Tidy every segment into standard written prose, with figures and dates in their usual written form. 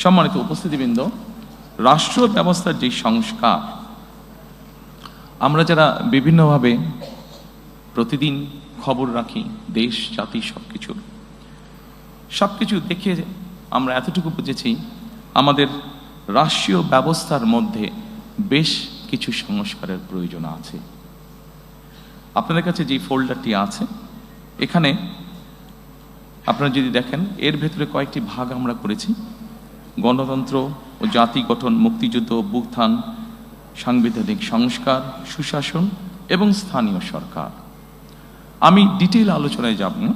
সম্মানিত উপস্থিতিবৃন্দ, রাষ্ট্র ব্যবস্থার যে সংস্কার আমরা যারা বিভিন্নভাবে প্রতিদিন খবর রাখি, দেশ জাতি সবকিছু দেখে আমরা এতটুকু বুঝেছি আমাদের রাষ্ট্রীয় ব্যবস্থার মধ্যে বেশ কিছু সংস্কারের প্রয়োজন আছে। আপনাদের কাছে যে ফোল্ডারটি আছে এখানে আপনারা যদি দেখেন এর ভেতরে কয়েকটি ভাগ আমরা করেছি: গণতন্ত্র ও জাতি গঠন, মুক্তিযুদ্ধ, অভ্যুত্থান, সাংবিধানিক সংস্কার, সুশাসন এবং স্থানীয় সরকার। আমি ডিটেইল আলোচনায় যাব না।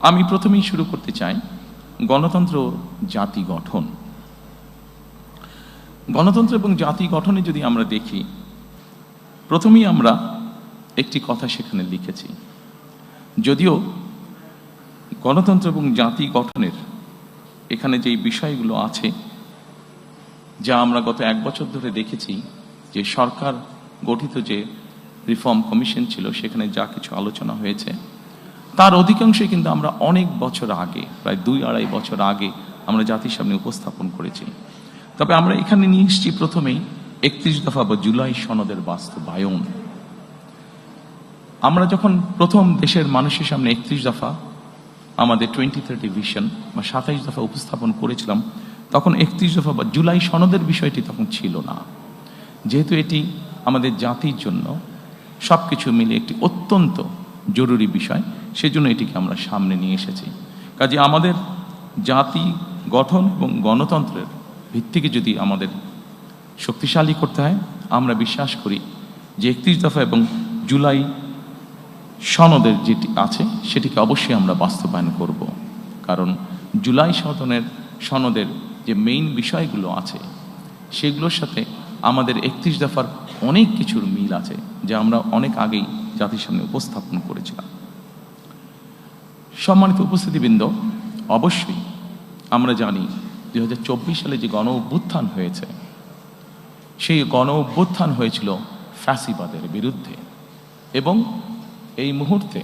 আমি প্রথমেই শুরু করতে চাই গণতন্ত্র জাতি গঠন। গণতন্ত্র এবং জাতি গঠনে যদি আমরা দেখি, প্রথমেই আমরা একটি কথা সেখানে লিখেছি। যদিও গণতন্ত্র এবং জাতি গঠনের এখানে যে বিষয়গুলো আছে, যা আমরা গত 1 বছর ধরে দেখেছি যে সরকার গঠিত যে রিফর্ম কমিশন ছিল সেখানে যা কিছু আলোচনা হয়েছে তার অধিকাংশই কিন্তু আমরা অনেক বছর আগে, প্রায় 2-2.5 বছর আগে আমরা জাতির সামনে উপস্থাপন করেছি। তবে আমরা এখানে নিয়ে এসেছি প্রথমেই 31 দফা বা জুলাই সনদের বাস্তবায়ন। আমরা যখন প্রথম দেশের মানুষের সামনে 31 দফা আমাদের 2030 ভিশন বা 27 দফা উপস্থাপন করেছিলাম, তখন 31 দফা বা জুলাই সনদের বিষয়টি তখন ছিল না। যেহেতু এটি আমাদের জাতির জন্য সবকিছু মিলে একটি অত্যন্ত জরুরি বিষয়, সেজন্য এটিকে আমরা সামনে নিয়ে এসেছি। কাজে আমাদের জাতি গঠন এবং গণতন্ত্রের ভিত্তিকে যদি আমাদের শক্তিশালী করতে হয়, আমরা বিশ্বাস করি যে 31 দফা এবং জুলাই সনদের যেটি আছে সেটিকে অবশ্যই আমরা বাস্তবায়ন করব। কারণ জুলাই সনদের যে মেইন বিষয়গুলো আছে সেগুলোর সাথে আমাদের 31 দফার অনেক কিছুর মিল আছে, যা আমরা অনেক আগেই জাতির সামনে উপস্থাপন করেছিলাম। সম্মানিত উপস্থিতিবৃন্দ, অবশ্যই আমরা জানি 2024 সালে যে গণ অভ্যুত্থান হয়েছে, সেই গণ অভ্যুত্থান হয়েছিল ফ্যাসিবাদের বিরুদ্ধে। এবং এই মুহূর্তে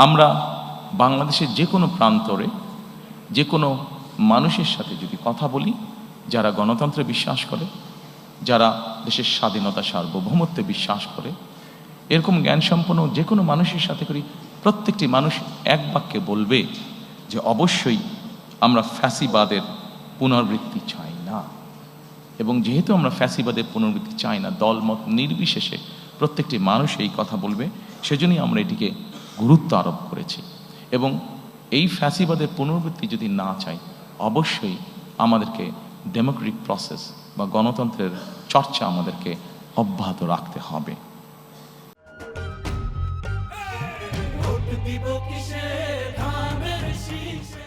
আমরা বাংলাদেশের যে কোনো প্রান্তরে যে কোনো মানুষের সাথে যদি কথা বলি, যারা গণতন্ত্রে বিশ্বাস করে, যারা দেশের স্বাধীনতা সার্বভৌমত্বে বিশ্বাস করে, এরকম জ্ঞান সম্পন্ন যে কোনো মানুষের সাথে করি, প্রত্যেকটি মানুষ এক বাক্যে বলবে যে অবশ্যই আমরা ফ্যাসিবাদের পুনরাবৃত্তি চাই না। এবং যেহেতু আমরা ফ্যাসিবাদের পুনরাবৃত্তি চাই না, দলমত নির্বিশেষে প্রত্যেকটি মানুষ এই কথা বলবে, সেজন্যই আমরা এটিকে গুরুত্ব আরোপ করেছি। এবং এই ফ্যাসিবাদের পুনরাবৃত্তি যদি না চাই, অবশ্যই আমাদেরকে ডেমোক্রেটিক প্রসেস বা গণতন্ত্রের চর্চা আমাদেরকে অব্যাহত রাখতে হবে। ভোট দিব কিসে, ধানের শীষে।